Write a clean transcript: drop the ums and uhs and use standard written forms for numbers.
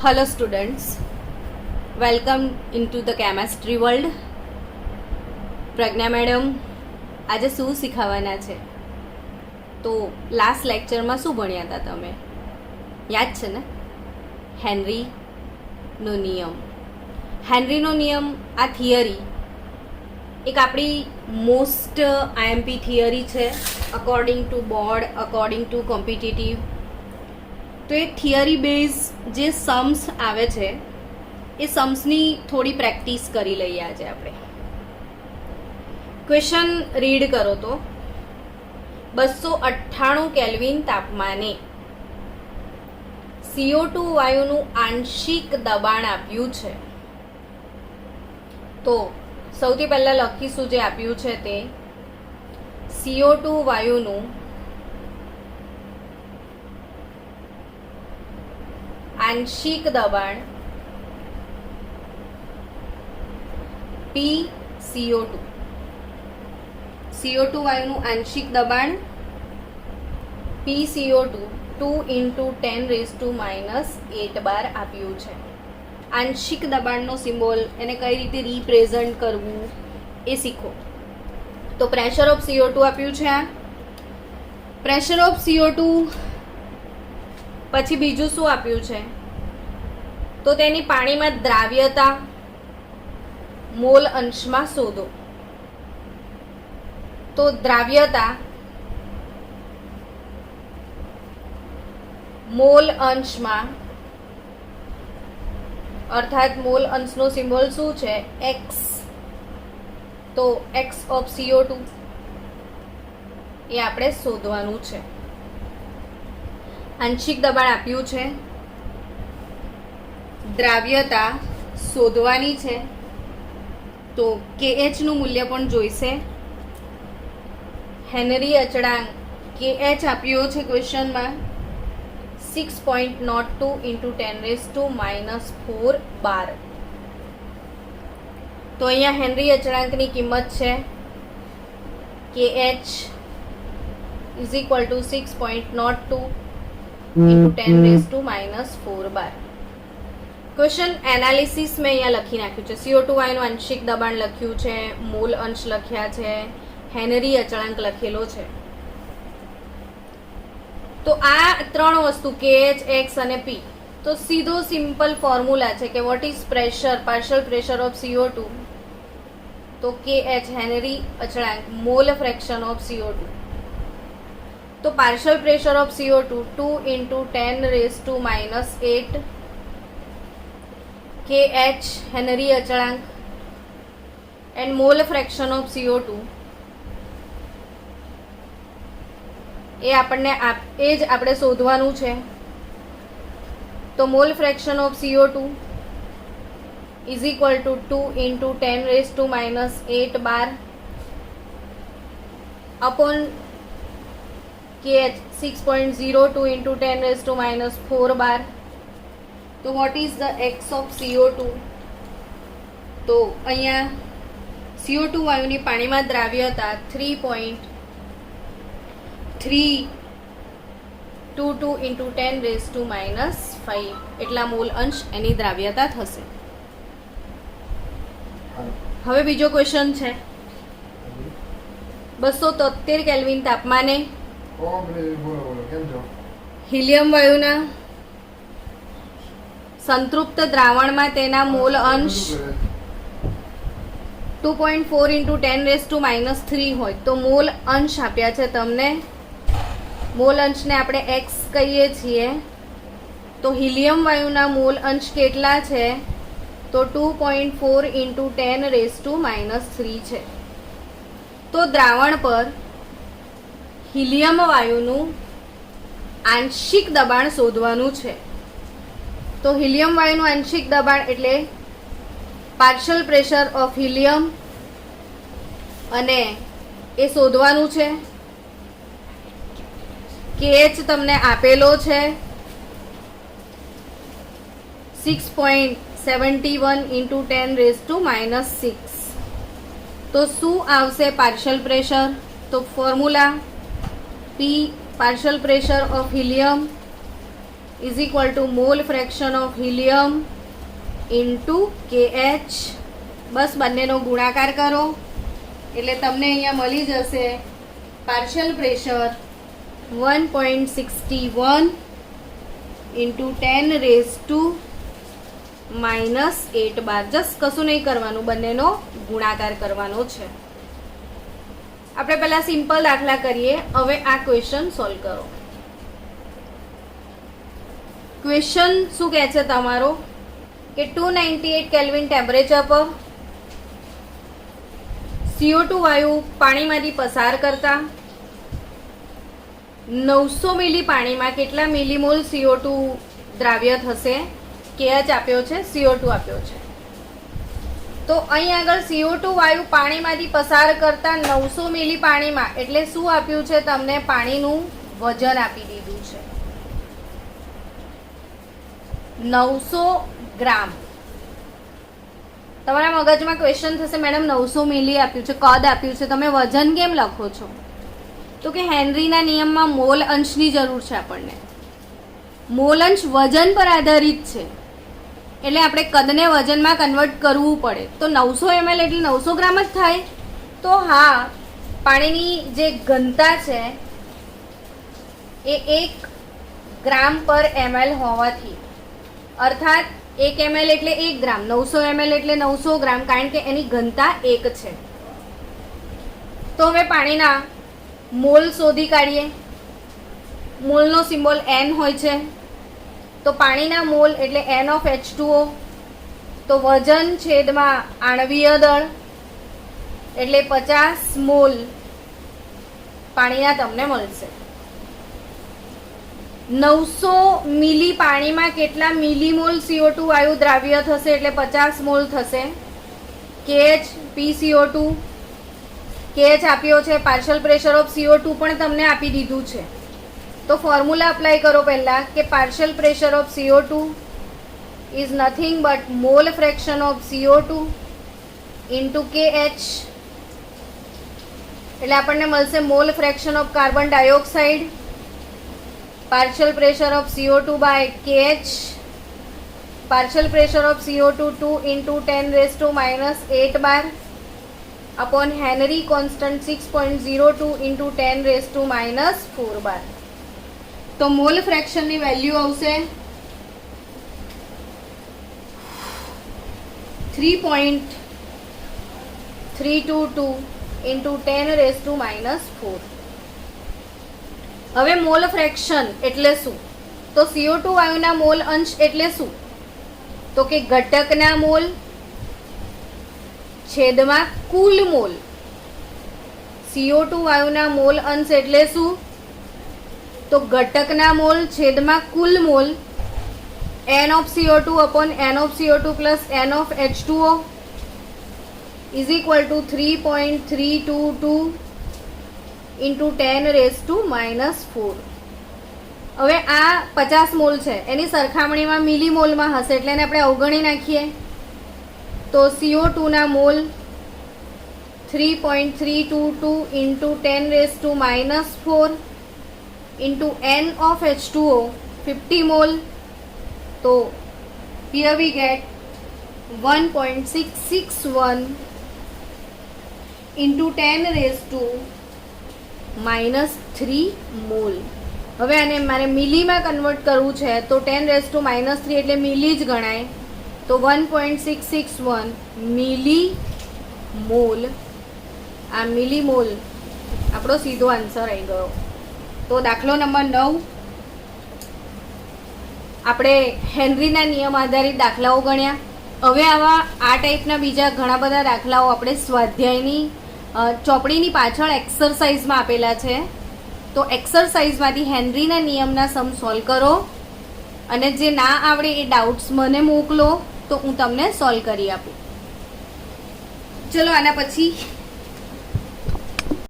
Hello students, welcome into the chemistry world. Pragya madam આજે શું શીખવવાના છે? તો લાસ્ટ લેક્ચરમાં શું ભણ્યા હતા તમે? યાદ છે ને? હેનરીનો નિયમ. હેનરીનો નિયમ આ થિયરી એક આપણી મોસ્ટ આઈએમપી થિયરી છે according to board, according to competitive. તો એ થિયરી બેઝ જે સમ્સ આવે છે એ સમ્સની થોડી પ્રેક્ટિસ કરી લઈએ આજે આપણે. ક્વેશ્ચન રીડ કરો તો 298 કેલ્વિન તાપમાને CO2 વાયુનું આંશિક દબાણ આપ્યું છે. તો સૌથી પહેલા લખીશું જે આપ્યું છે તે CO2 વાયુનું આંશિક દબાણ PCO2. CO2 વાયુનું આંશિક દબાણ PCO2 2 × 10⁻⁸ બાર આપ્યું છે. આંશિક દબાણનો સિમ્બોલ એને કઈ રીતે રિપ્રેઝન્ટ કરવું એ શીખો. તો પ્રેશર ઓફ CO2 આપ્યું છે. આ પ્રેશર ઓફ CO2 પછી બીજું શું આપ્યું છે? તો તેની પાણીમાં દ્રાવ્યતા મોલ અંશમાં શોધો. તો દ્રાવ્યતા મોલ અંશમાં, અર્થાત મોલ અંશનો સિમ્બોલ શું છે? X. તો X ઓફ CO2 એ આપણે શોધવાનું છે. આંશિક દબાણ આપ્યું છે, દ્રાવ્યતા શોધવાની છે. તો KH નું મૂલ્ય પણ જોઈશે. હેનરી અચળાંક KH આપ્યો છે ક્વેશ્ચનમાં 6.02 × 10⁻⁴ બાર. તો અહીંયા હેનરી અચળાંકની કિંમત છે KH = 6.02 × 10⁻⁴ બાર. ક્વેશ્ચન એનાલિસિસ મેં અહીંયા લખી નાખ્યું છે. CO2 વાયુનું આંશિક દબાણ લખ્યું છે, મોલ અંશ લખ્યા છે, હેનરી અચળાંક લખેલો છે. તો આ ત્રણ વસ્તુ KH, X અને P. તો સીધો સિમ્પલ ફોર્મ્યુલા છે કે what is pressure, partial pressure of CO2. તો KH હેનરી અચળાંક, મોલ ફ્રેક્શન ઓફ CO2. તો partial pressure of CO2 2 × 10⁻⁸ KH Henry અચળાંક and mole fraction of CO2 એ આપણને એ જ આપણે શોધવાનું છે. તો mole fraction of CO2 = 2 × 10⁻⁸ bar upon KH 6.02 × 10⁻⁴ bar. તો what is the X of CO2? તો અહીંયા CO2 વાયુની પાણીમાં દ્રાવ્યતા 3.322 × 10⁻⁵ એટલા મોલ અંશ એની દ્રાવ્યતા થશે. હવે બીજો ક્વેશ્ચન છે 273 કેલ્વિન તાપમાને હિલિયમ વાયુના સંતૃપ્ત દ્રાવણમાં તેના મોલ અંશ 2.4 × 10⁻³ હોય. તો મોલ અંશ આપ્યા છે તમને. મોલ અંશને આપણે X કહીએ છીએ. તો હિલિયમ વાયુના મોલ અંશ કેટલા છે? તો 2.4 × 10⁻³ છે. તો દ્રાવણ પર હિલિયમ વાયુનું આંશિક દબાણ શોધવાનું છે. તો હિલિયમ વાયુનું આંશિક દબાણ એટલે પાર્શિયલ પ્રેશર ઓફ હિલિયમ અને એ શોધવાનું છે. KH તમને આપેલો છે 6.71 × 10⁻⁶. તો શું આવશે પાર્શિયલ પ્રેશર? તો formula P partial pressure of helium is equal to mole fraction of helium into KH. બસ બંનેનો ગુણાકાર કરો એટલે તમને અહીંયા મળી જશે partial pressure 1.61 into 10⁻⁻8 bar. Just કશું નહીં કરવાનું, બંનેનો ગુણાકાર કરવાનો છે. આપણે પહેલા સિમ્પલ દાખલા કરીએ. હવે આ ક્વેશ્ચન સોલ્વ કરો. ક્વેશ્ચન શું કહે છે તમારો કે 298 કેલ્વિન ટેમ્પરેચર પર CO2 વાયુ પાણીમાંથી પસાર કરતા 900 મિલી પાણીમાં કેટલા મિલીમોલ CO2 દ્રાવ્ય થશે? KH આપ્યો છે, CO2 આપ્યો છે. તો અહીં આગળ CO2 વાયુ પાણીમાંથી પસાર કરતા 900 મિલી પાણીમાં એટલે શું આપ્યું છે? તમને પાણીનું વજન આપી દીધું છે 900 ગ્રામ. તમારા મગજમાં ક્વેશ્ચન થશે, મેડમ 900 મિલી આપ્યું છે, કદ આપ્યું છે, તમે વજન કેમ લખો છો? તો કે હેનરીના નિયમમાં મોલ અંશની જરૂર છે આપણને. મોલ અંશ વજન પર આધારિત છે એટલે આપણે કદને વજનમાં કન્વર્ટ કરવું પડે. તો 900 ml એટલે 900 ગ્રામ જ થાય. તો હા, પાણીની જે ઘનતા છે એ 1 ગ્રામ પર ml હોવાથી, અર્થાત 1 ml એટલે 1 ગ્રામ, 900 ml એટલે 900 ગ્રામ, કારણ કે એની ઘનતા 1 છે. તો હવે પાણીના મોલ શોધી કાઢીએ. મોલનો સિમ્બોલ N હોય છે. તો પાણીના મોલ એટલે N of H2O. તો વજન છેદમાં આણવીય દળ એટલે 50 મોલ પાણીના તમને મળશે. 900 મિલી પાણીમાં કેટલા મિલીમોલ CO2 વાયુ દ્રાવ્ય થશે એટલે 50 મોલ થશે. KH PCO2, KH આપ્યો છે, પાર્શિયલ પ્રેશર ઓફ CO2 પણ તમને આપી દીધું છે. તો ફોર્મ્યુલા અપ્લાય કરો પહેલા કે partial pressure of CO2 is nothing but mall fraction of CO2 into KH. એટલે આપણને મળશે mall fraction of carbon dioxide, partial pressure of CO2 by KH, partial pressure of CO2 2 into 10⁻⁻8 bar upon Henry constant 6.02 into 10⁻⁻4 bar. તો mall ફ્રેક્શનની value આવશે 3.322 into 10⁻⁻4. હવે mall fraction એટલે શું? તો CO2 વાયુના mall અંશ એટલે શું? તો કે ઘટકના મોલ છેદમાં કુલ મોલ. CO2 વાયુના મોલ અંશ એટલે શું? તો ઘટકના મોલ છેદમાં કુલ mall. N of CO2 upon N of CO2 plus N of H2O is equal to 3.322 into 10⁻⁻4. હવે આ 50 મોલ છે, એની સરખામણીમાં મિલીમોલમાં હશે એટલે એને આપણે અવગણી નાખીએ. તો CO2 ના mall 3.322 into 10⁻⁻4 into N of H2O 50 mall. તો here we get 1.661 into 10⁻³ mall. હવે આને મારે મિલીમાં કન્વર્ટ કરવું છે તો 10⁻³ એટલે મિલી જ ગણાય. તો 1.661 મિલી મોલ. આ મિલી મોલ આપણો સીધો આન્સર આવી ગયો. તો દાખલો નંબર 9 આપણે હેનરીના નિયમ આધારિત દાખલાઓ ગણ્યા. હવે આ ટાઈપના બીજા ઘણા બધા દાખલાઓ આપણે સ્વાધ્યાયની ચોપડીની પાછળ એક્સરસાઇઝમાં આપેલા છે. તો એક્સરસાઇઝમાંથી હેનરીના નિયમના સમ સોલ્વ કરો અને જે ના આવડે એ ડાઉટ્સ મને મોકલો તો હું તમને સોલ્વ કરી આપું. ચલો આના પછી